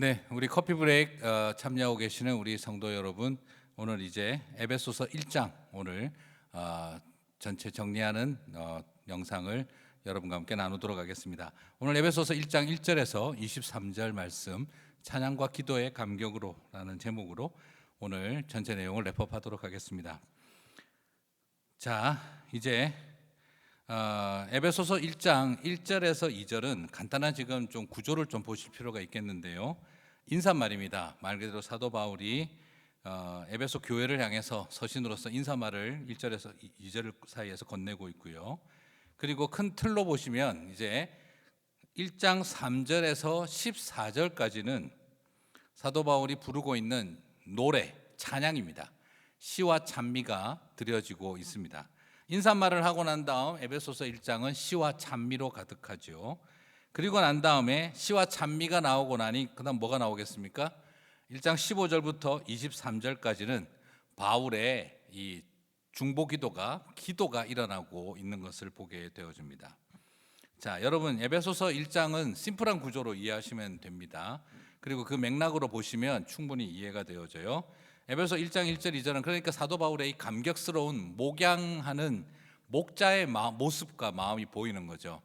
네, 우리 커피 브레이크 참여하고 계시는 우리 성도 여러분, 오늘 이제 에베소서 1장 오늘 전체 정리하는 영상을 여러분과 함께 나누도록 하겠습니다. 오늘 에베소서 1장 1절에서 23절 말씀 찬양과 기도의 감격으로라는 제목으로 오늘 전체 내용을 랩업하도록 하겠습니다. 자, 이제 에베소서 1장 1절에서 2절은 간단한 지금 좀 구조를 좀 보실 필요가 있겠는데요. 인사말입니다. 말 그대로 사도 바울이 에베소 교회를 향해서 서신으로서 인사말을 1절에서 2절 사이에서 건네고 있고요. 그리고 큰 틀로 보시면 이제 1장 3절에서 14절까지는 사도 바울이 부르고 있는 노래, 찬양입니다. 시와 찬미가 드려지고 있습니다. 인사말을 하고 난 다음 에베소서 1장은 시와 찬미로 가득하죠. 그리고 난 다음에 시와 찬미가 나오고 나니 그다음 뭐가 나오겠습니까? 1장 15절부터 23절까지는 바울의 이 중보 기도가 일어나고 있는 것을 보게 되어집니다. 자, 여러분 에베소서 1장은 심플한 구조로 이해하시면 됩니다. 그리고 그 맥락으로 보시면 충분히 이해가 되어져요. 에베소 1장 1절 2절은 그러니까 사도 바울의 이 감격스러운 목양하는 목자의 모습과 마음이 보이는 거죠.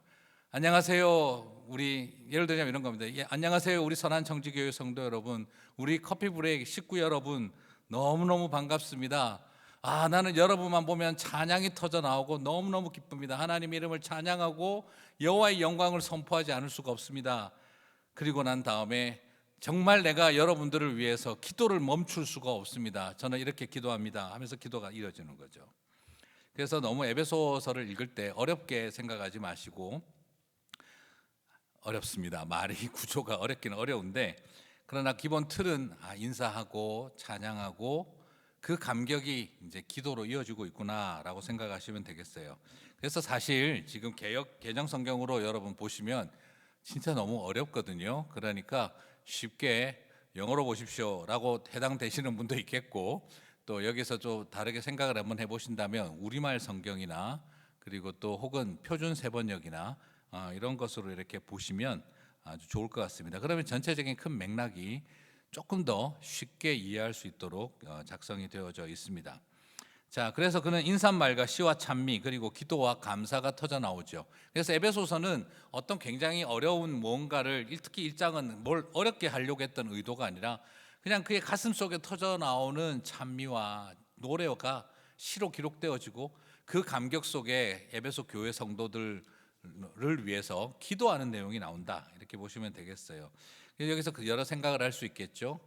안녕하세요. 우리 예를 들자면 이런 겁니다. 안녕하세요. 우리 선한 청지교회 성도 여러분, 우리 커피 브레이크 식구 여러분, 너무너무 반갑습니다. 나는 여러분만 보면 찬양이 터져 나오고 너무너무 기쁩니다. 하나님 이름을 찬양하고 여호와의 영광을 선포하지 않을 수가 없습니다. 그리고 난 다음에 정말 내가 여러분들을 위해서 기도를 멈출 수가 없습니다. 저는 이렇게 기도합니다 하면서 기도가 이어지는 거죠. 그래서 너무 에베소서를 읽을 때 어렵게 생각하지 마시고, 어렵습니다. 말이 구조가 어렵기는 어려운데, 그러나 기본 틀은 인사하고 찬양하고 그 감격이 이제 기도로 이어지고 있구나라고 생각하시면 되겠어요. 그래서 사실 지금 개정 성경으로 여러분 보시면 진짜 너무 어렵거든요. 그러니까 쉽게 영어로 보십시오라고 해당되시는 분도 있겠고, 또 여기서 좀 다르게 생각을 한번 해보신다면 우리말 성경이나 그리고 또 혹은 표준 세번역이나 이런 것으로 이렇게 보시면 아주 좋을 것 같습니다. 그러면 전체적인 큰 맥락이 조금 더 쉽게 이해할 수 있도록 작성이 되어져 있습니다. 자, 그래서 그는 인사말과 시와 찬미 그리고 기도와 감사가 터져 나오죠. 그래서 에베소서는 어떤 굉장히 어려운 무언가를, 특히 1장은 뭘 어렵게 하려고 했던 의도가 아니라 그냥 그의 가슴 속에 터져 나오는 찬미와 노래가 시로 기록되어지고 그 감격 속에 에베소 교회 성도들을 위해서 기도하는 내용이 나온다, 이렇게 보시면 되겠어요. 여기서 여러 생각을 할 수 있겠죠.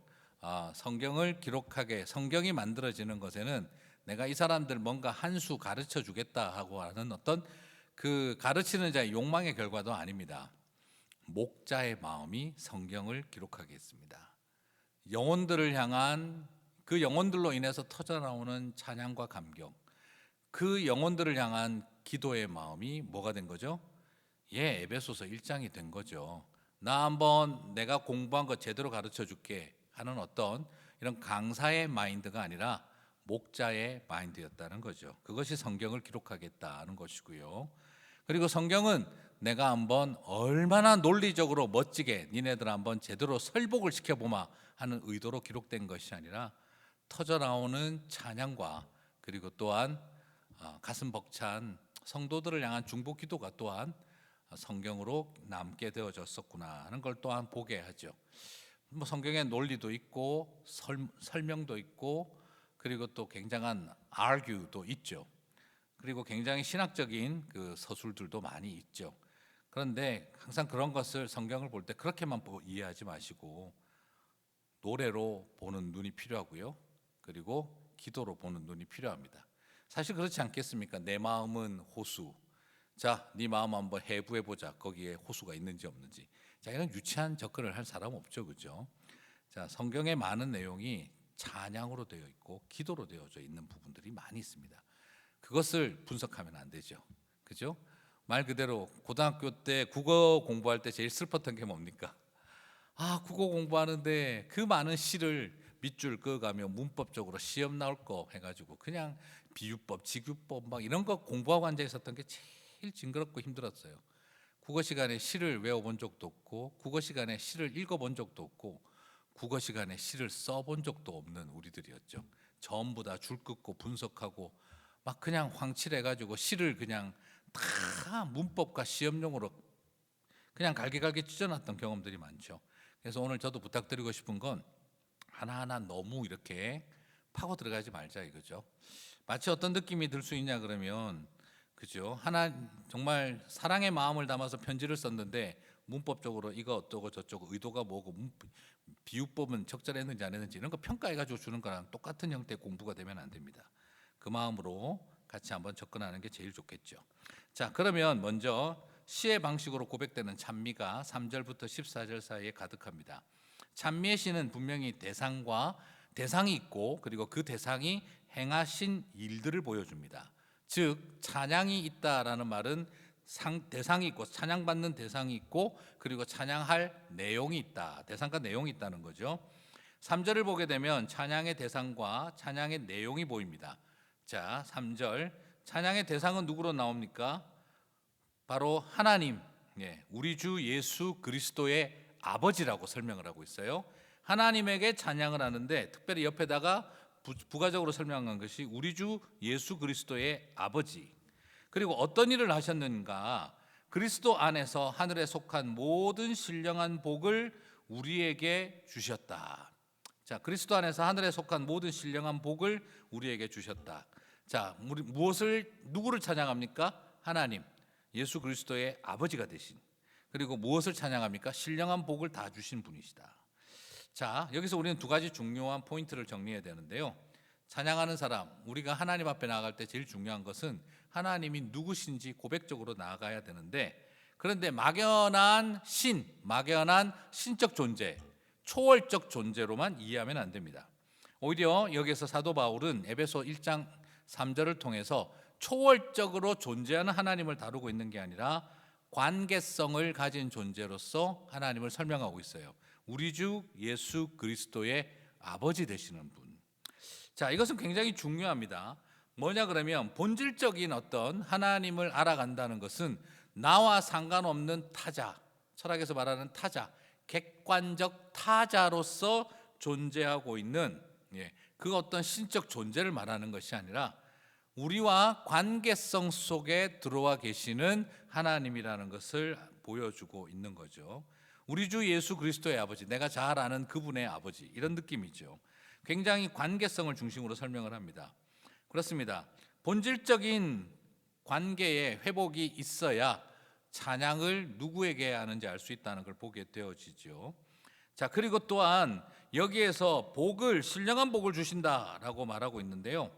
성경을 기록하게, 성경이 만들어지는 것에는 내가 이 사람들 뭔가 한 수 가르쳐 주겠다 하고 하는 어떤 그 가르치는 자의 욕망의 결과도 아닙니다. 목자의 마음이 성경을 기록하게 했습니다. 영혼들을 향한, 그 영혼들로 인해서 터져나오는 찬양과 감격, 그 영혼들을 향한 기도의 마음이 뭐가 된 거죠? 에베소서 1장이 된 거죠. 나 한번 내가 공부한 거 제대로 가르쳐 줄게 하는 어떤 이런 강사의 마인드가 아니라 목자의 마인드였다는 거죠. 그것이 성경을 기록하겠다는 것이고요. 그리고 성경은 내가 한번 얼마나 논리적으로 멋지게 니네들 한번 제대로 설복을 시켜보마 하는 의도로 기록된 것이 아니라 터져나오는 찬양과 그리고 또한 가슴 벅찬 성도들을 향한 중보 기도가 또한 성경으로 남게 되어졌었구나 하는 걸 또한 보게 하죠. 성경의 논리도 있고 설명도 있고 그리고 또 굉장한 argue도 있죠. 그리고 굉장히 신학적인 그 서술들도 많이 있죠. 그런데 항상 그런 것을 성경을 볼 때 그렇게만 이해하지 마시고 노래로 보는 눈이 필요하고요. 그리고 기도로 보는 눈이 필요합니다. 사실 그렇지 않겠습니까? 내 마음은 호수. 자, 네 마음 한번 해부해 보자. 거기에 호수가 있는지 없는지. 자, 이런 유치한 접근을 할 사람 없죠, 그죠? 자, 성경의 많은 내용이 찬양으로 되어 있고 기도로 되어져 있는 부분들이 많이 있습니다. 그것을 분석하면 안 되죠, 그죠? 말 그대로 고등학교 때 국어 공부할 때 제일 슬펐던 게 뭡니까? 국어 공부하는데 그 많은 시를 밑줄 그어가며 문법적으로 시험 나올 거 해가지고 그냥 비유법, 직유법 막 이런 거 공부하고 앉아 있었던 게 제일 징그럽고 힘들었어요. 국어 시간에 시를 외워본 적도 없고 국어 시간에 시를 읽어본 적도 없고 국어 시간에 시를 써본 적도 없는 우리들이었죠. 전부 다 줄 긋고 분석하고 막 그냥 황칠해가지고 시를 그냥 다 문법과 시험용으로 그냥 갈기갈기 찢어놨던 경험들이 많죠. 그래서 오늘 저도 부탁드리고 싶은 건 하나하나 너무 이렇게 파고 들어가지 말자 이거죠. 마치 어떤 느낌이 들 수 있냐 그러면 그죠. 하나 정말 사랑의 마음을 담아서 편지를 썼는데 문법적으로 이거 어쩌고 저쩌고 의도가 뭐고 비유법은 적절했는지 안 했는지 이런 거 평가해가지고 주는 거랑 똑같은 형태의 공부가 되면 안 됩니다. 그 마음으로 같이 한번 접근하는 게 제일 좋겠죠. 자, 그러면 먼저 시의 방식으로 고백되는 찬미가 3절부터 14절 사이에 가득합니다. 찬미의 시는 분명히 대상이 있고 그리고 그 대상이 행하신 일들을 보여줍니다. 즉 찬양이 있다라는 말은 대상이 있고 찬양받는 대상이 있고 그리고 찬양할 내용이 있다. 대상과 내용이 있다는 거죠. 3절을 보게 되면 찬양의 대상과 찬양의 내용이 보입니다. 자, 3절 찬양의 대상은 누구로 나옵니까? 바로 하나님, 우리 주 예수 그리스도의 아버지라고 설명을 하고 있어요. 하나님에게 찬양을 하는데 특별히 옆에다가 부가적으로 설명한 것이 우리 주 예수 그리스도의 아버지. 그리고 어떤 일을 하셨는가? 그리스도 안에서 하늘에 속한 모든 신령한 복을 우리에게 주셨다. 자, 그리스도 안에서 하늘에 속한 모든 신령한 복을 우리에게 주셨다. 자, 우리 누구를 찬양합니까? 하나님, 예수 그리스도의 아버지가 되신. 그리고 무엇을 찬양합니까? 신령한 복을 다 주신 분이시다. 자, 여기서 우리는 두 가지 중요한 포인트를 정리해야 되는데요. 찬양하는 사람, 우리가 하나님 앞에 나아갈 때 제일 중요한 것은 하나님이 누구신지 고백적으로 나아가야 되는데, 그런데 막연한 신적 존재, 초월적 존재로만 이해하면 안 됩니다. 오히려 여기서 사도 바울은 에베소 1장 3절을 통해서 초월적으로 존재하는 하나님을 다루고 있는 게 아니라 관계성을 가진 존재로서 하나님을 설명하고 있어요. 우리 주 예수 그리스도의 아버지 되시는 분. 자, 이것은 굉장히 중요합니다. 뭐냐 그러면 본질적인 어떤 하나님을 알아간다는 것은 나와 상관없는 타자, 철학에서 말하는 타자, 객관적 타자로서 존재하고 있는 그 어떤 신적 존재를 말하는 것이 아니라 우리와 관계성 속에 들어와 계시는 하나님이라는 것을 보여주고 있는 거죠. 우리 주 예수 그리스도의 아버지, 내가 잘 아는 그분의 아버지, 이런 느낌이죠. 굉장히 관계성을 중심으로 설명을 합니다. 그렇습니다. 본질적인 관계의 회복이 있어야 찬양을 누구에게 하는지 알 수 있다는 걸 보게 되어지죠. 자, 그리고 또한 여기에서 신령한 복을 주신다라고 말하고 있는데요.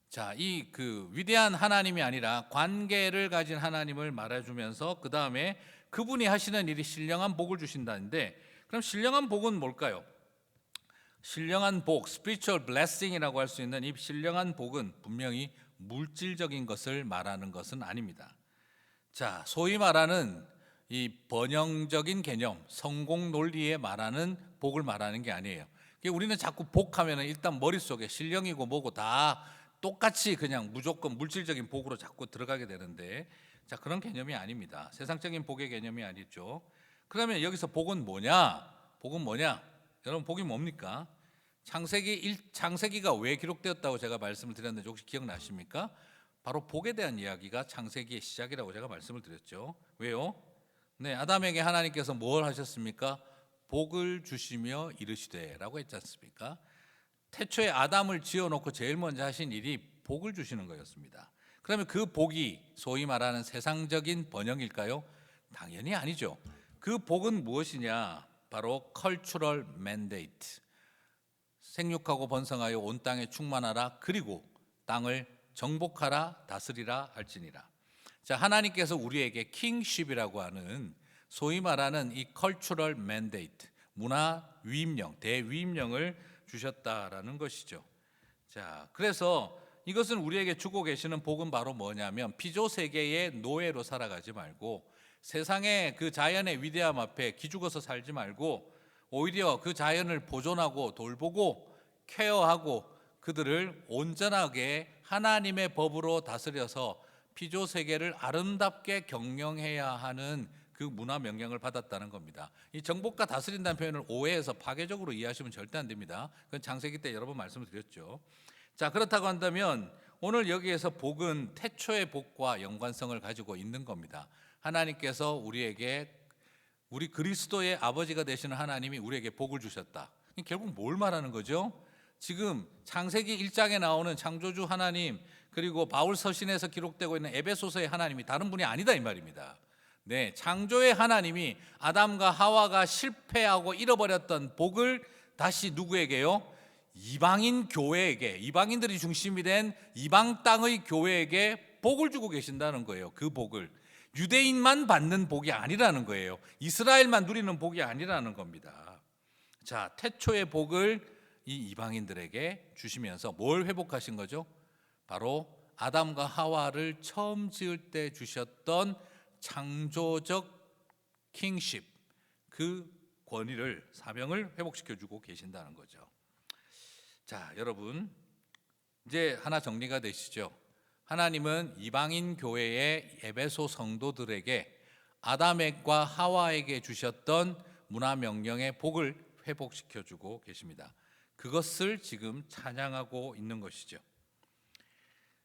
자, 이 위대한 하나님이 아니라 관계를 가진 하나님을 말해주면서 그 다음에 그분이 하시는 일이 신령한 복을 주신다는데, 그럼 신령한 복은 뭘까요? 신령한 복, spiritual blessing이라고 할 수 있는 이 신령한 복은 분명히 물질적인 것을 말하는 것은 아닙니다. 자, 소위 말하는 이 번영적인 개념, 성공 논리에 말하는 복을 말하는 게 아니에요. 우리는 자꾸 복하면 일단 머릿속에 신령이고 뭐고 다 똑같이 그냥 무조건 물질적인 복으로 자꾸 들어가게 되는데, 자, 그런 개념이 아닙니다. 세상적인 복의 개념이 아니죠. 그러면 여기서 복은 뭐냐? 여러분, 복이 뭡니까? 창세기가 왜 기록되었다고 제가 말씀을 드렸는데 혹시 기억나십니까? 바로 복에 대한 이야기가 창세기의 시작이라고 제가 말씀을 드렸죠. 왜요? 네, 아담에게 하나님께서 뭘 하셨습니까? 복을 주시며 이르시되라고 했지 않습니까? 태초에 아담을 지어놓고 제일 먼저 하신 일이 복을 주시는 거였습니다. 그러면 그 복이 소위 말하는 세상적인 번영일까요? 당연히 아니죠. 그 복은 무엇이냐? 바로 cultural mandate. 생육하고 번성하여 온 땅에 충만하라. 그리고 땅을 정복하라, 다스리라 할지니라. 자, 하나님께서 우리에게 킹십이라고 하는 소위 말하는 이 cultural mandate, 문화 위임령, 대위임령을 주셨다라는 것이죠. 자, 그래서 이것은 우리에게 주고 계시는 복은 바로 뭐냐면 피조 세계의 노예로 살아가지 말고 세상의 그 자연의 위대함 앞에 기죽어서 살지 말고 오히려 그 자연을 보존하고 돌보고 케어하고 그들을 온전하게 하나님의 법으로 다스려서 피조 세계를 아름답게 경영해야 하는 그 문화 명령을 받았다는 겁니다. 이 정복과 다스린다는 표현을 오해해서 파괴적으로 이해하시면 절대 안 됩니다. 그건 창세기 때 여러 번 말씀을 드렸죠. 자, 그렇다고 한다면 오늘 여기에서 복은 태초의 복과 연관성을 가지고 있는 겁니다. 하나님께서 우리에게 우리 그리스도의 아버지가 되시는 하나님이 우리에게 복을 주셨다. 결국 뭘 말하는 거죠? 지금 창세기 1장에 나오는 창조주 하나님, 그리고 바울 서신에서 기록되고 있는 에베소서의 하나님이 다른 분이 아니다 이 말입니다. 네, 창조의 하나님이 아담과 하와가 실패하고 잃어버렸던 복을 다시 누구에게요? 이방인 교회에게, 이방인들이 중심이 된 이방 땅의 교회에게 복을 주고 계신다는 거예요. 그 복을 유대인만 받는 복이 아니라는 거예요. 이스라엘만 누리는 복이 아니라는 겁니다. 자, 태초의 복을 이 이방인들에게 주시면서 뭘 회복하신 거죠? 바로 아담과 하와를 처음 지을 때 주셨던 창조적 킹십, 그 권위를, 사명을 회복시켜 주고 계신다는 거죠. 자, 여러분 이제 하나 정리가 되시죠? 하나님은 이방인 교회의 에베소 성도들에게 아담과 하와에게 주셨던 문화 명령의 복을 회복시켜 주고 계십니다. 그것을 지금 찬양하고 있는 것이죠.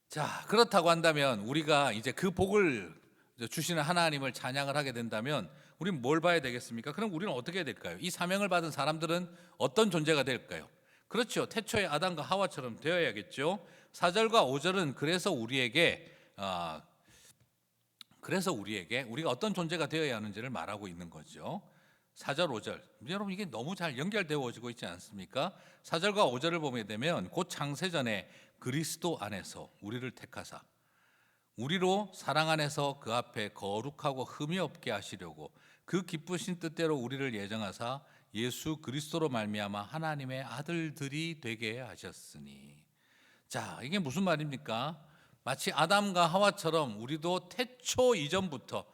자, 그렇다고 한다면 우리가 이제 그 복을 주시는 하나님을 찬양을 하게 된다면 우리는 뭘 봐야 되겠습니까? 그럼 우리는 어떻게 해야 될까요? 이 사명을 받은 사람들은 어떤 존재가 될까요? 그렇죠. 태초의 아담과 하와처럼 되어야겠죠. 4절과 5절은 그래서 우리에게 우리가 어떤 존재가 되어야 하는지를 말하고 있는 거죠. 4절 5절, 여러분 이게 너무 잘 연결되어지고 있지 않습니까? 4절과 5절을 보게 되면 곧 창세전에 그리스도 안에서 우리를 택하사 우리로 사랑 안에서 그 앞에 거룩하고 흠이 없게 하시려고 그 기쁘신 뜻대로 우리를 예정하사 예수 그리스도로 말미암아 하나님의 아들들이 되게 하셨으니. 자, 이게 무슨 말입니까? 마치 아담과 하와처럼 우리도 태초 이전부터,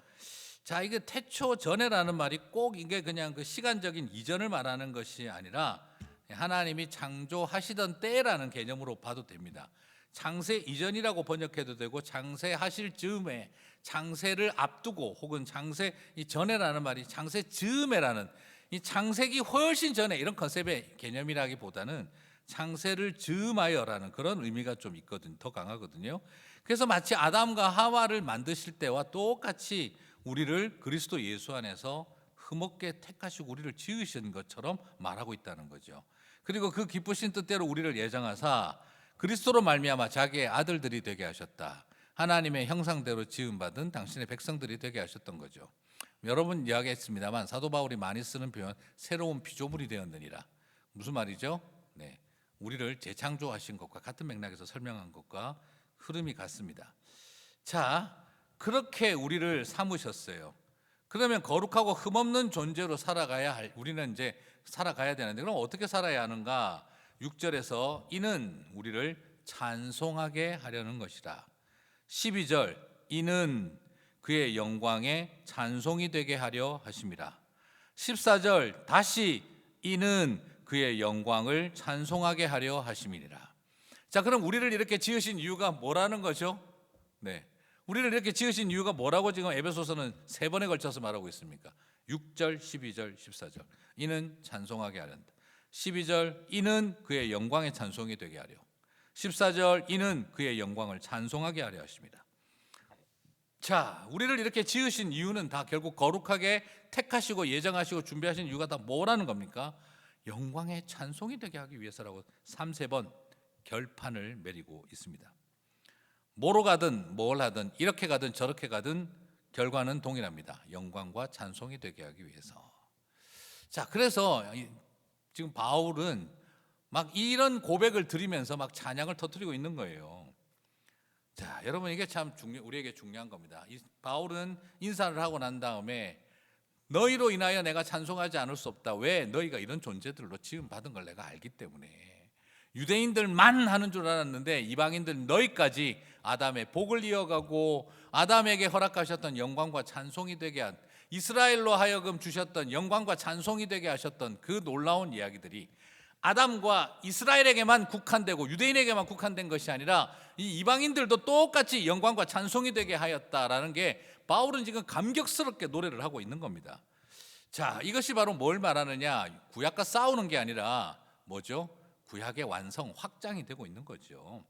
자, 이게 태초 전에라는 말이 꼭 이게 그냥 그 시간적인 이전을 말하는 것이 아니라 하나님이 창조하시던 때라는 개념으로 봐도 됩니다. 창세 이전이라고 번역해도 되고 창세하실 즈음에, 창세를 앞두고, 혹은 창세 전에라는 말이 창세 즈음에라는, 이 창세기 훨씬 전에 이런 컨셉의 개념이라기보다는 창세를 즈음하여라는 그런 의미가 좀 있거든요. 더 강하거든요. 그래서 마치 아담과 하와를 만드실 때와 똑같이 우리를 그리스도 예수 안에서 흠없게 택하시고 우리를 지으신 것처럼 말하고 있다는 거죠. 그리고 그 기쁘신 뜻대로 우리를 예정하사 그리스도로 말미암아 자기의 아들들이 되게 하셨다. 하나님의 형상대로 지음받은 당신의 백성들이 되게 하셨던 거죠. 여러분 이야기했습니다만 사도 바울이 많이 쓰는 표현 새로운 피조물이 되었느니라. 무슨 말이죠? 네, 우리를 재창조하신 것과 같은 맥락에서 설명한 것과 흐름이 같습니다. 자, 그렇게 우리를 삼으셨어요. 그러면 거룩하고 흠없는 존재로 우리는 이제 살아가야 되는데, 그럼 어떻게 살아야 하는가? 6절에서 이는 우리를 찬송하게 하려는 것이라. 12절, 이는 그의 영광에 찬송이 되게 하려 하심이라. 14절, 다시 이는 그의 영광을 찬송하게 하려 하심이니라. 자, 그럼 우리를 이렇게 지으신 이유가 뭐라는 거죠? 네, 우리를 이렇게 지으신 이유가 뭐라고 지금 에베소서는 3번에 걸쳐서 말하고 있습니까? 6절, 12절, 14절. 이는 찬송하게 하련다. 12절, 이는 그의 영광의 찬송이 되게 하려. 14절, 이는 그의 영광을 찬송하게 하려 하십니다. 자, 우리를 이렇게 지으신 이유는 다 결국 거룩하게 택하시고 예정하시고 준비하신 이유가 다 뭐라는 겁니까? 영광의 찬송이 되게 하기 위해서라고 3-4번 결판을 매리고 있습니다. 뭐로 가든 뭘 하든 이렇게 가든 저렇게 가든 결과는 동일합니다. 영광과 찬송이 되게 하기 위해서. 자, 그래서 지금 바울은 막 이런 고백을 드리면서 막 찬양을 터뜨리고 있는 거예요. 자, 여러분 이게 참 우리에게 중요한 겁니다. 바울은 인사를 하고 난 다음에 너희로 인하여 내가 찬송하지 않을 수 없다. 왜? 너희가 이런 존재들로 지음 받은 걸 내가 알기 때문에. 유대인들만 하는 줄 알았는데 이방인들 너희까지 아담의 복을 이어가고 아담에게 허락하셨던 영광과 찬송이 되게 한, 이스라엘로 하여금 주셨던 영광과 찬송이 되게 하셨던 그 놀라운 이야기들이 아담과 이스라엘에게만 국한되고 유대인에게만 국한된 것이 아니라 이 이방인들도 똑같이 영광과 찬송이 되게 하였다라는 게 바울은 지금 감격스럽게 노래를 하고 있는 겁니다. 자, 이것이 바로 뭘 말하느냐? 구약과 싸우는 게 아니라 뭐죠? 구약의 완성, 확장이 되고 있는 거죠.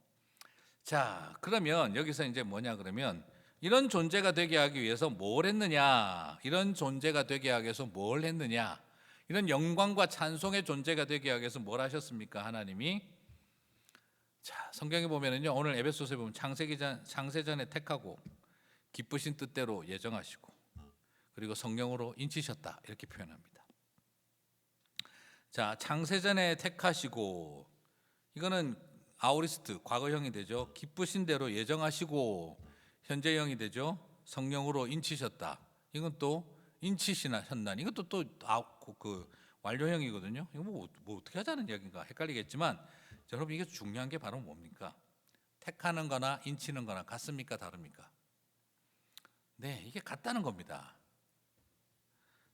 자, 그러면 여기서 이제 뭐냐 그러면 이런 존재가 되게 하기 위해서 뭘 했느냐? 이런 존재가 되게 하기 위해서 뭘 했느냐? 이런 영광과 찬송의 존재가 되게 하기 위해서 뭘 하셨습니까? 하나님이. 자, 성경에 보면은요. 오늘 에베소서에 보면 창세전에 택하고 기쁘신 뜻대로 예정하시고 그리고 성령으로 인치셨다 이렇게 표현합니다. 자, 창세전에 택하시고 이거는 아오리스트 과거형이 되죠. 기쁘신 대로 예정하시고 현재형이 되죠. 성령으로 인치셨다. 이건 또 인치시나 이것도 또 그 완료형이거든요. 이거 뭐 어떻게 하자는 이야기인가 헷갈리겠지만 여러분 이게 중요한 게 바로 뭡니까? 택하는 거나 인치는 거나 같습니까? 다릅니까? 네, 이게 같다는 겁니다.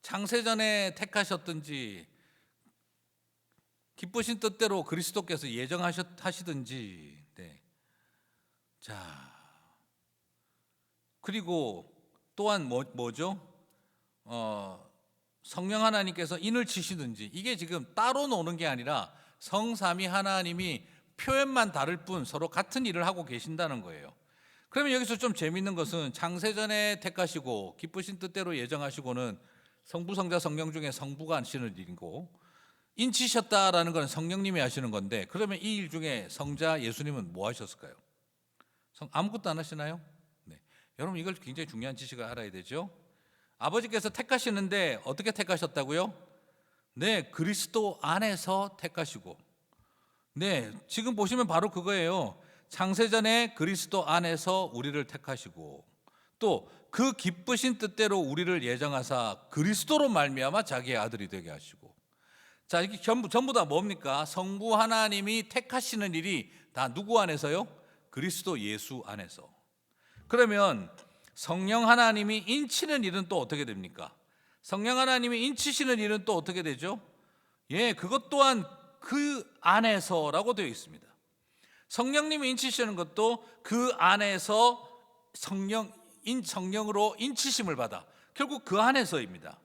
창세전에 택하셨든지 기쁘신 뜻대로 그리스도께서 예정하시든지, 네. 자, 그리고 또한 뭐죠? 성령 하나님께서 인을 치시든지 이게 지금 따로 노는 게 아니라 성삼위 하나님이 표현만 다를 뿐 서로 같은 일을 하고 계신다는 거예요. 그러면 여기서 좀 재밌는 것은 창세전에 택하시고 기쁘신 뜻대로 예정하시고는 성부, 성자, 성령 중에 성부가 하시는 일이고 인치셨다라는 건 성령님이 하시는 건데 그러면 이 일 중에 성자 예수님은 뭐 하셨을까요? 아무것도 안 하시나요? 네. 여러분 이걸 굉장히 중요한 지식을 알아야 되죠. 아버지께서 택하시는데 어떻게 택하셨다고요? 네, 그리스도 안에서 택하시고 네, 지금 보시면 바로 그거예요. 창세전에 그리스도 안에서 우리를 택하시고 또 그 기쁘신 뜻대로 우리를 예정하사 그리스도로 말미암아 자기의 아들이 되게 하시고 자, 이게 전부 다 뭡니까? 성부 하나님이 택하시는 일이 다 누구 안에서요? 그리스도 예수 안에서. 그러면 성령 하나님이 인치는 일은 또 어떻게 됩니까? 성령 하나님이 인치시는 일은 또 어떻게 되죠? 예, 그것 또한 그 안에서라고 되어 있습니다. 성령님이 인치시는 것도 그 안에서 성령으로 인치심을 받아 결국 그 안에서입니다.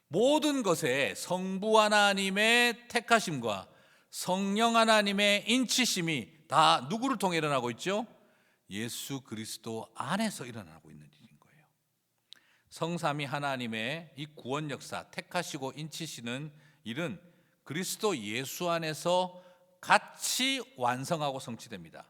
모든 것에 성부 하나님의 택하심과 성령 하나님의 인치심이 다 누구를 통해 일어나고 있죠? 예수 그리스도 안에서 일어나고 있는 일인 거예요. 성삼위 하나님의 이 구원 역사 택하시고 인치시는 일은 그리스도 예수 안에서 같이 완성하고 성취됩니다.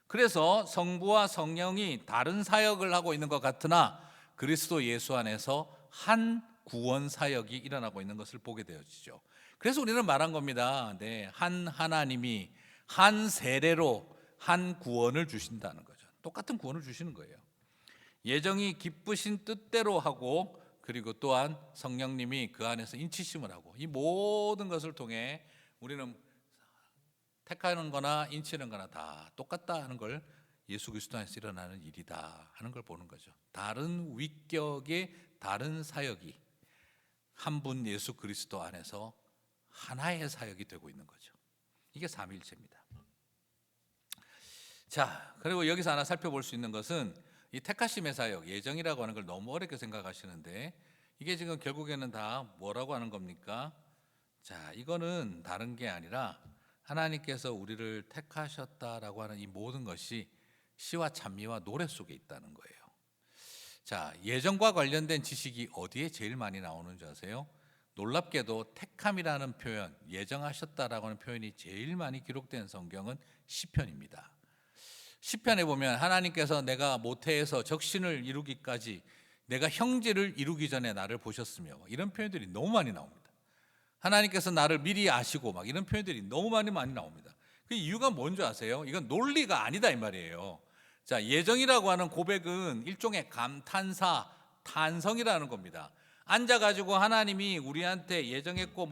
그래서 성부와 성령이 다른 사역을 하고 있는 것 같으나 그리스도 예수 안에서 한 구원 사역이 일어나고 있는 것을 보게 되어지죠. 그래서 우리는 말한 겁니다. 네, 한 하나님이 한 세례로 한 구원을 주신다는 거죠. 똑같은 구원을 주시는 거예요. 예정이 기쁘신 뜻대로 하고 그리고 또한 성령님이 그 안에서 인치심을 하고 이 모든 것을 통해 우리는 택하는 거나 인치는 거나 다 똑같다 하는 걸 예수 그리스도 안에서 일어나는 일이다 하는 걸 보는 거죠. 다른 위격의 다른 사역이 한 분 예수 그리스도 안에서 하나의 사역이 되고 있는 거죠. 이게 삼위일체입니다. 자, 그리고 여기서 하나 살펴볼 수 있는 것은 이 택하심의 사역, 예정이라고 하는 걸 너무 어렵게 생각하시는데 이게 지금 결국에는 다 뭐라고 하는 겁니까? 자, 이거는 다른 게 아니라 하나님께서 우리를 택하셨다라고 하는 이 모든 것이 시와 찬미와 노래 속에 있다는 거예요. 자, 예정과 관련된 지식이 어디에 제일 많이 나오는 줄 아세요? 놀랍게도 택함이라는 표현, 예정하셨다라고 하는 표현이 제일 많이 기록된 성경은 시편입니다. 시편에 보면 하나님께서 내가 모태에서 적신을 이루기까지 내가 형제를 이루기 전에 나를 보셨으며 이런 표현들이 너무 많이 나옵니다. 하나님께서 나를 미리 아시고 막 이런 표현들이 너무 많이 나옵니다. 그 이유가 뭔지 아세요? 이건 논리가 아니다 이 말이에요. 자, 예정이라고 하는 고백은 일종의 감탄사, 탄성이라는 겁니다. 앉아가지고 하나님이 우리한테 예정했고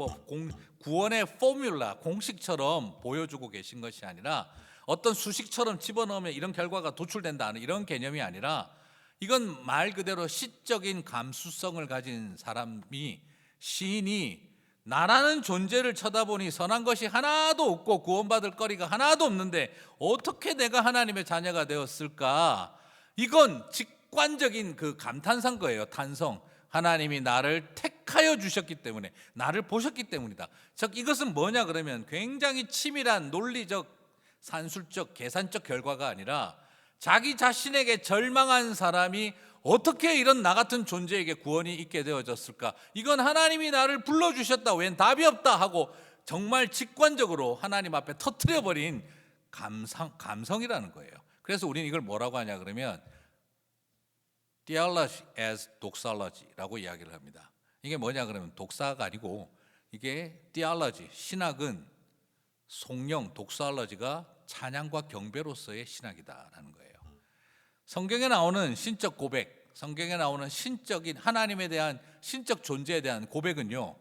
구원의 포뮬라, 공식처럼 보여주고 계신 것이 아니라 어떤 수식처럼 집어넣으면 이런 결과가 도출된다는 이런 개념이 아니라 이건 말 그대로 시적인 감수성을 가진 사람이 시인이 나라는 존재를 쳐다보니 선한 것이 하나도 없고 구원받을 거리가 하나도 없는데 어떻게 내가 하나님의 자녀가 되었을까? 이건 직관적인 그 감탄사인 거예요. 탄성. 하나님이 나를 택하여 주셨기 때문에, 나를 보셨기 때문이다. 즉 이것은 뭐냐 그러면 굉장히 치밀한 논리적, 산술적, 계산적 결과가 아니라 자기 자신에게 절망한 사람이 어떻게 이런 나 같은 존재에게 구원이 있게 되어졌을까? 이건 하나님이 나를 불러주셨다. 웬 답이 없다 하고 정말 직관적으로 하나님 앞에 터뜨려버린 감성이라는 거예요. 그래서 우리는 이걸 뭐라고 하냐 그러면 theology as doxology라고 이야기를 합니다. 이게 뭐냐 그러면 독사가 아니고 이게 theology, 신학은 송영, doxology가 찬양과 경배로서의 신학이다라는 거예요. 성경에 나오는 신적 고백, 성경에 나오는 신적인 하나님에 대한 신적 존재에 대한 고백은요,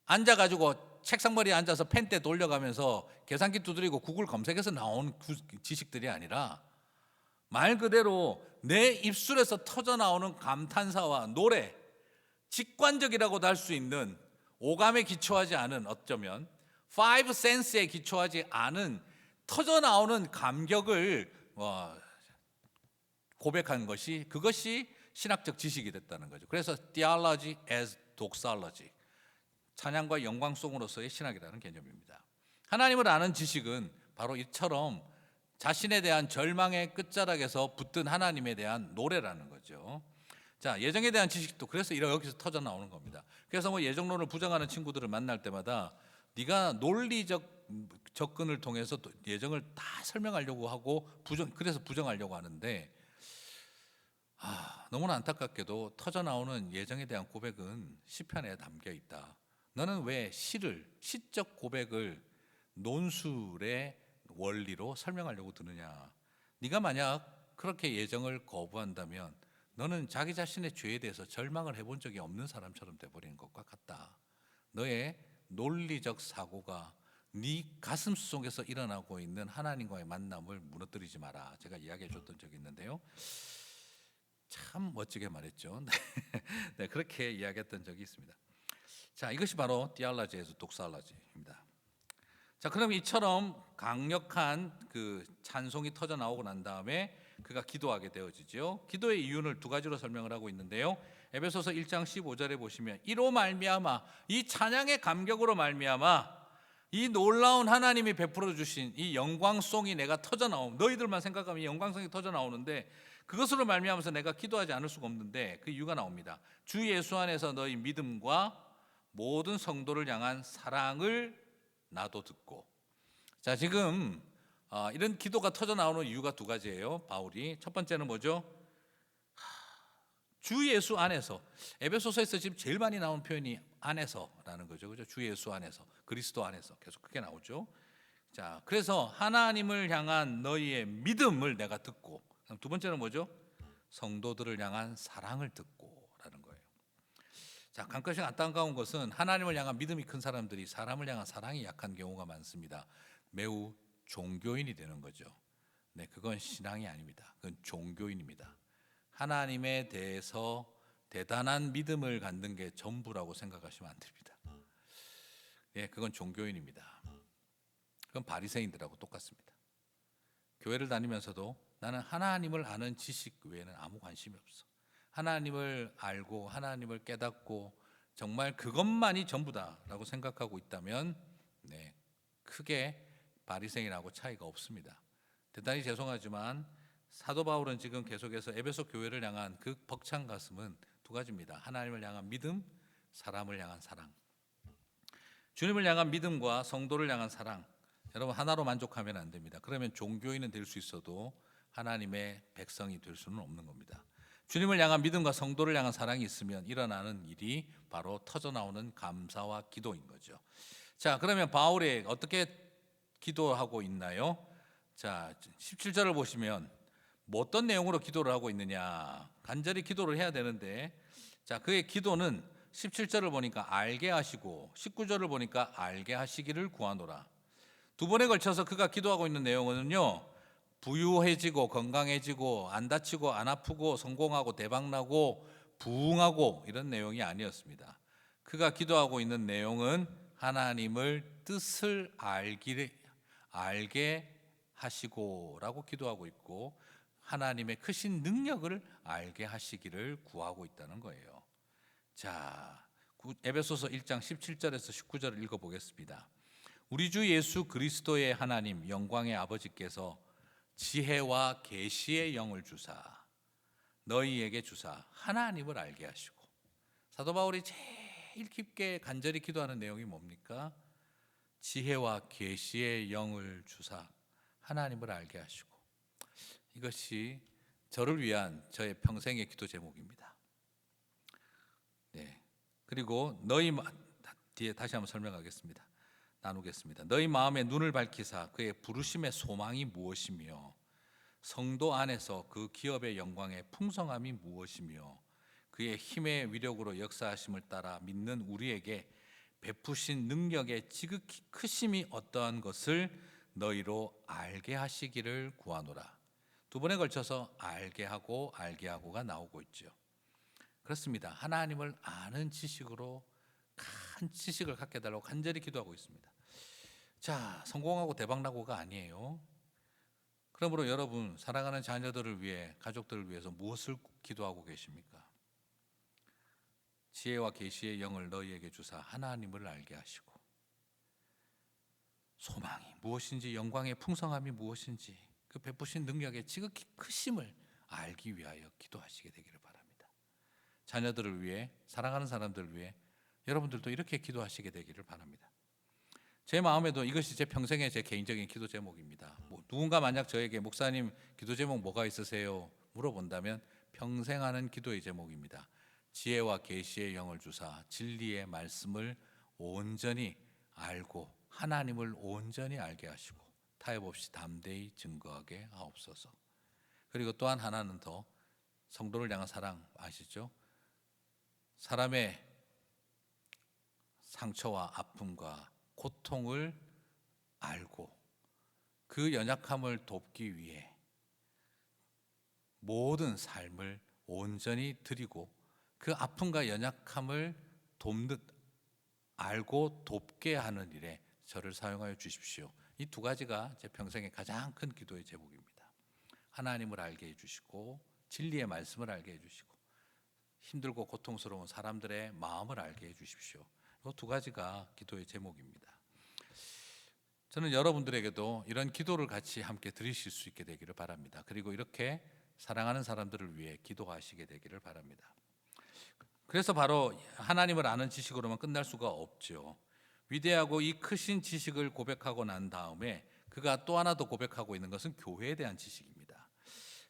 앉아가지고 책상머리에 앉아서 펜대 돌려가면서 계산기 두드리고 구글 검색해서 나온 지식들이 아니라 말 그대로 내 입술에서 터져 나오는 감탄사와 노래, 직관적이라고도 할 수 있는 오감에 기초하지 않은, 어쩌면 five sense에 기초하지 않은 터져 나오는 감격을 고백한 것이, 그것이 신학적 지식이 됐다는 거죠. 그래서 theology as doxology, 찬양과 영광송으로서의 신학이라는 개념입니다. 하나님을 아는 지식은 바로 이처럼 자신에 대한 절망의 끝자락에서 붙든 하나님에 대한 노래라는 거죠. 자, 예정에 대한 지식도 그래서 여기서 터져 나오는 겁니다. 그래서 예정론을 부정하는 친구들을 만날 때마다 네가 논리적 접근을 통해서 예정을 다 설명하려고 하고 그래서 부정하려고 하는데, 너무나 안타깝게도 터져 나오는 예정에 대한 고백은 시편에 담겨 있다. 너는 왜 시적 고백을 논술의 원리로 설명하려고 드느냐? 네가 만약 그렇게 예정을 거부한다면 너는 자기 자신의 죄에 대해서 절망을 해본 적이 없는 사람처럼 돼버린 것과 같다. 너의 논리적 사고가 네 가슴 속에서 일어나고 있는 하나님과의 만남을 무너뜨리지 마라. 제가 이야기해 줬던 적이 있는데요, 참 멋지게 말했죠. 네, 그렇게 이야기했던 적이 있습니다. 자, 이것이 바로 theology에서 doxology입니다. 자, 그럼 이처럼 강력한 그 찬송이 터져 나오고 난 다음에 그가 기도하게 되어지죠. 기도의 이유를 두 가지로 설명을 하고 있는데요, 에베소서 1장 15절에 보시면 이로 말미암아, 이 찬양의 감격으로 말미암아 이 놀라운 하나님이 베풀어 주신 이 영광송이 내가 터져 나오면, 너희들만 생각하면 이 영광송이 터져 나오는데 그것으로 말미암아서 내가 기도하지 않을 수가 없는데 그 이유가 나옵니다. 주 예수 안에서 너희 믿음과 모든 성도를 향한 사랑을 나도 듣고. 자, 지금 이런 기도가 터져 나오는 이유가 두 가지예요. 바울이 첫 번째는 뭐죠? 주 예수 안에서. 에베소서에서 지금 제일 많이 나온 표현이 안에서라는 거죠. 그죠? 주 예수 안에서, 그리스도 안에서 계속 크게 나오죠. 자, 그래서 하나님을 향한 너희의 믿음을 내가 듣고, 두 번째는 뭐죠? 성도들을 향한 사랑을 듣고라는 거예요. 자, 간것이 안타까운 것은 하나님을 향한 믿음이 큰 사람들이 사람을 향한 사랑이 약한 경우가 많습니다. 매우 종교인이 되는 거죠. 네, 그건 신앙이 아닙니다. 그건 종교인입니다. 하나님에 대해서 대단한 믿음을 갖는 게 전부라고 생각하시면 안 됩니다. 예, 그건 종교인입니다. 그건 바리새인들하고 똑같습니다. 교회를 다니면서도 나는 하나님을 아는 지식 외에는 아무 관심이 없어. 하나님을 알고 하나님을 깨닫고 정말 그것만이 전부다라고 생각하고 있다면, 네, 크게 바리새인하고 차이가 없습니다. 대단히 죄송하지만 사도 바울은 지금 계속해서 에베소 교회를 향한 그 벅찬 가슴은 두 가지입니다. 하나님을 향한 믿음, 사람을 향한 사랑. 주님을 향한 믿음과 성도를 향한 사랑. 여러분, 하나로 만족하면 안 됩니다. 그러면 종교인은 될 수 있어도 하나님의 백성이 될 수는 없는 겁니다. 주님을 향한 믿음과 성도를 향한 사랑이 있으면 일어나는 일이 바로 터져 나오는 감사와 기도인 거죠. 자, 그러면 바울이 어떻게 기도하고 있나요? 자, 17절을 보시면 뭐 어떤 내용으로 기도를 하고 있느냐? 간절히 기도를 해야 되는데, 자, 그의 기도는 17절을 보니까 알게 하시고 19절을 보니까 알게 하시기를 구하노라. 두 번에 걸쳐서 그가 기도하고 있는 내용은요, 부유해지고 건강해지고 안 다치고 안 아프고 성공하고 대박나고 부흥하고 이런 내용이 아니었습니다. 그가 기도하고 있는 내용은 하나님을 뜻을 알게 하시고라고 기도하고 있고, 하나님의 크신 능력을 알게 하시기를 구하고 있다는 거예요. 자, 에베소서 1장 17절에서 19절을 읽어보겠습니다. 우리 주 예수 그리스도의 하나님 영광의 아버지께서 지혜와 계시의 영을 주사 너희에게 주사 하나님을 알게 하시고, 사도 바울이 제일 깊게 간절히 기도하는 내용이 뭡니까? 지혜와 계시의 영을 주사 하나님을 알게 하시고. 이것이 저를 위한 저의 평생의 기도 제목입니다. 네. 그리고 뒤에 다시 한번 설명하겠습니다. 나누겠습니다. 너희 마음에 눈을 밝히사 그의 부르심의 소망이 무엇이며 성도 안에서 그 기업의 영광의 풍성함이 무엇이며 그의 힘의 위력으로 역사하심을 따라 믿는 우리에게 베푸신 능력의 지극히 크심이 어떠한 것을 너희로 알게 하시기를 구하노라. 두 번에 걸쳐서 알게 하고가 나오고 있죠. 그렇습니다. 하나님을 아는 지식으로 큰 지식을 갖게 해달라고 간절히 기도하고 있습니다. 자, 성공하고 대박나고가 아니에요. 그러므로 여러분, 사랑하는 자녀들을 위해, 가족들을 위해서 무엇을 기도하고 계십니까? 지혜와 계시의 영을 너희에게 주사 하나님을 알게 하시고, 소망이 무엇인지, 영광의 풍성함이 무엇인지, 그 베푸신 능력의 지극히 크심을 알기 위하여 기도하시게 되기를 바랍니다. 자녀들을 위해, 사랑하는 사람들을 위해 여러분들도 이렇게 기도하시게 되기를 바랍니다. 제 마음에도 이것이 제 평생의 제 개인적인 기도 제목입니다. 누군가 만약 저에게 목사님 기도 제목 뭐가 있으세요? 물어본다면 평생 하는 기도의 제목입니다. 지혜와 계시의 영을 주사 진리의 말씀을 온전히 알고 하나님을 온전히 알게 하시고 타협 없이 담대히 증거하게 하옵소서. 그리고 또한 하나는 더, 성도를 향한 사랑 아시죠? 사람의 상처와 아픔과 고통을 알고 그 연약함을 돕기 위해 모든 삶을 온전히 드리고 그 아픔과 연약함을 돕는, 알고 돕게 하는 일에 저를 사용하여 주십시오. 이 두 가지가 제 평생의 가장 큰 기도의 제목입니다. 하나님을 알게 해주시고 진리의 말씀을 알게 해주시고 힘들고 고통스러운 사람들의 마음을 알게 해주십시오. 이 두 가지가 기도의 제목입니다. 저는 여러분들에게도 이런 기도를 같이 함께 드리실 수 있게 되기를 바랍니다. 그리고 이렇게 사랑하는 사람들을 위해 기도하시게 되기를 바랍니다. 그래서 바로 하나님을 아는 지식으로만 끝날 수가 없죠. 위대하고 이 크신 지식을 고백하고 난 다음에 그가 또 하나 더 고백하고 있는 것은 교회에 대한 지식입니다.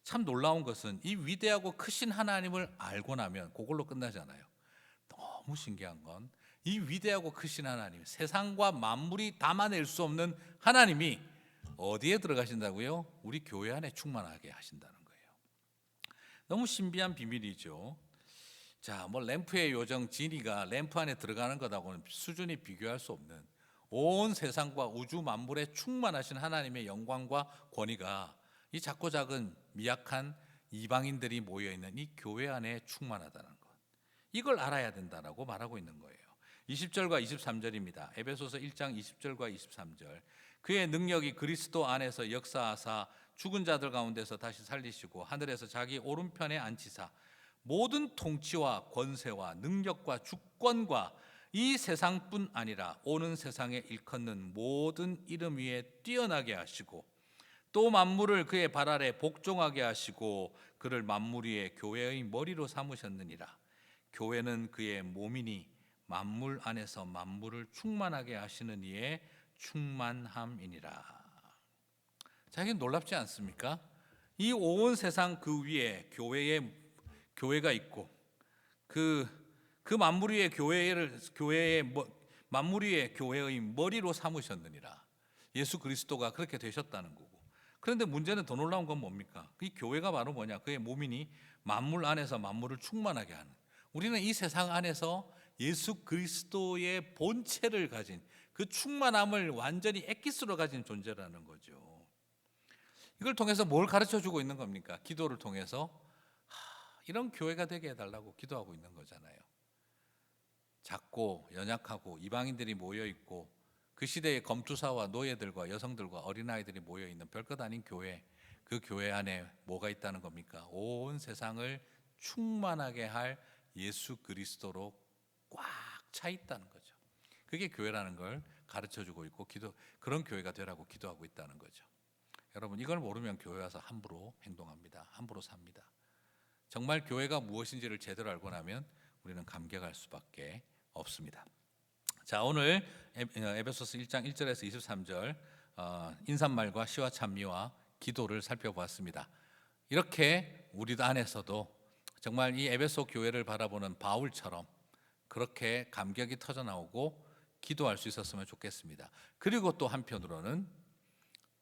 참 놀라운 것은 이 위대하고 크신 하나님을 알고 나면 그걸로 끝나지 않아요. 너무 신기한 건 이 위대하고 크신 하나님, 세상과 만물이 담아낼 수 없는 하나님이 어디에 들어가신다고요? 우리 교회 안에 충만하게 하신다는 거예요. 너무 신비한 비밀이죠. 자, 램프의 요정 지니가 램프 안에 들어가는 것하고는 수준이 비교할 수 없는 온 세상과 우주 만물에 충만하신 하나님의 영광과 권위가 이 작고 작은 미약한 이방인들이 모여있는 이 교회 안에 충만하다는 것, 이걸 알아야 된다라고 말하고 있는 거예요. 20절과 23절입니다. 에베소서 1장 20절과 23절. 그의 능력이 그리스도 안에서 역사하사 죽은 자들 가운데서 다시 살리시고 하늘에서 자기 오른편에 앉히사 모든 통치와 권세와 능력과 주권과 이 세상뿐 아니라 오는 세상에 일컫는 모든 이름 위에 뛰어나게 하시고 또 만물을 그의 발 아래 복종하게 하시고 그를 만물 위에 교회의 머리로 삼으셨느니라. 교회는 그의 몸이니 만물 안에서 만물을 충만하게 하시는 이의 충만함이니라. 자, 이게 놀랍지 않습니까? 이 온 세상 그 위에 교회가 있고 그 만물 위에 만물 위에 교회의 머리로 삼으셨느니라. 예수 그리스도가 그렇게 되셨다는 거고. 그런데 문제는 더 놀라운 건 뭡니까? 이 교회가 바로 뭐냐? 그의 몸이니 만물 안에서 만물을 충만하게 하는. 우리는 이 세상 안에서 예수 그리스도의 본체를 가진 그 충만함을 완전히 엑기스로 가진 존재라는 거죠. 이걸 통해서 뭘 가르쳐 주고 있는 겁니까? 기도를 통해서 이런 교회가 되게 해달라고 기도하고 있는 거잖아요. 작고 연약하고 이방인들이 모여있고 그 시대의 검투사와 노예들과 여성들과 어린아이들이 모여있는 별것 아닌 교회, 그 교회 안에 뭐가 있다는 겁니까? 온 세상을 충만하게 할 예수 그리스도로 꽉 차 있다는 거죠. 그게 교회라는 걸 가르쳐 주고 있고 그런 교회가 되라고 기도하고 있다는 거죠. 여러분, 이걸 모르면 교회 와서 함부로 행동합니다. 함부로 삽니다. 정말 교회가 무엇인지를 제대로 알고 나면 우리는 감격할 수밖에 없습니다. 자, 오늘 에베소서 1장 1절에서 23절 인사말과 시와 찬미와 기도를 살펴보았습니다. 이렇게 우리 안에서도 정말 이 에베소 교회를 바라보는 바울처럼 그렇게 감격이 터져 나오고 기도할 수 있었으면 좋겠습니다. 그리고 또 한편으로는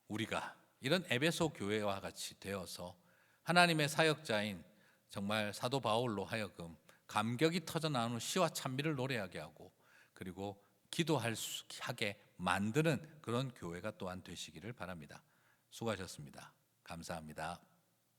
우리가 이런 에베소 교회와 같이 되어서 하나님의 사역자인 정말 사도 바울로 하여금 감격이 터져 나오는 시와 찬미를 노래하게 하고 그리고 기도하게 만드는 그런 교회가 또한 되시기를 바랍니다. 수고하셨습니다. 감사합니다.